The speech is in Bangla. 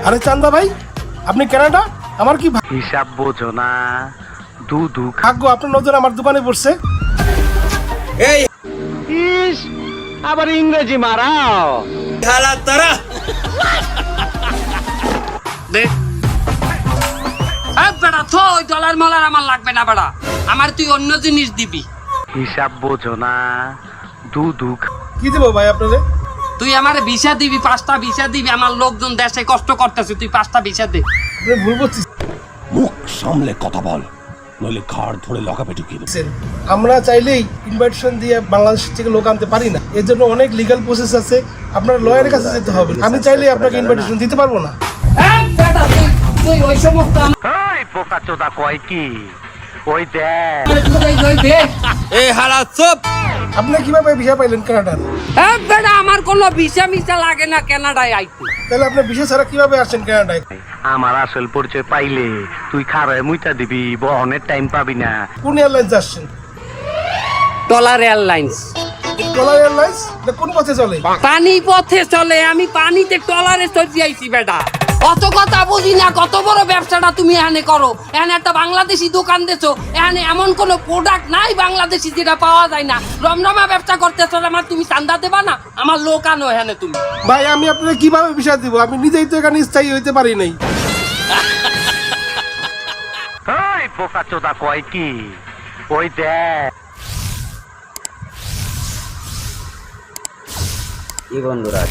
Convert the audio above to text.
আরে চান্দা ভাই, আপনি কানাডা? আমার কি হিসাব বোঝো না, দুধু ভাগ্য আপনার নজর আমার দোকানে পড়ছে। ইস, আবার ইংরেজি মারাও। বেড়া থো ডলার মলার আমার লাগবে না বেড়া, আমার তুই অন্য জিনিস দিবি। হিসাব বোঝো না, দুধু কি দেবো ভাই আপনাদের? তুই আমার ভিসা দিবি, 5টা ভিসা দিবি। আমার লোকজন দেশে কষ্ট করতেছে, তুই 5টা ভিসা দে। আপনি ভুল বলছিস। মুখ সামলে কথা বল, নইলে ঘাড় ধরে লকাপে ঢুকিয়ে দেব। আমরা চাইলেই ইনভাইটেশন দিয়ে বাংলাদেশ থেকে লোক আনতে পারি না, এর জন্য অনেক লিগ্যাল প্রসেস আছে, আপনার লয়ারের কাছে যেতে হবে। আমি চাইলেই আপনাকে ইনভাইটেশন দিতে পারবো না। বেটা তুই ওই সমস্ত ওই বোকা চোদা কয় কি, ওই দেখ আপনি কিভাবে ভিসা পাইলেন কানাডার? বেটা আমার কোনো ভিসা মিসা লাগে না কানাডায় আইতে। তাহলে আপনি ভিসা ছাড়া কিভাবে আসেন কানাডায়? আমার আসল পরিচয় পাইলে তুই খারায় মুইতা দিবি, বহনের টাইম পাবি না। কোন এয়ারলাইন্স আসছেন? Dollar airlines. Dollar airlines? এটা কোন পথে চলে? পানি পথে চলে, আমি পানিতে টলারে চড়ি আইছি বেটা। অত কথা বুঝি না, কত বড় ব্যবসাটা তুমি এখানে করো। এখানে একটা বাংলাদেশি দোকান দিছো, এখানে এমন কোন প্রোডাক্ট নাই বাংলাদেশি যেটা পাওয়া যায় না। রমরমা ব্যবসা করতেছো, আমার তুমি চান্দা দেবা না? আমার লোক আনো এখানে তুমি। ভাই আমি আপনাকে কিভাবে ভিসা দিব? আমি নিজেই তো এখানে স্থায়ী হইতে পারি নাই। ওই বোকা চোদা কয় কি, ওই দেখ। বন্ধুরা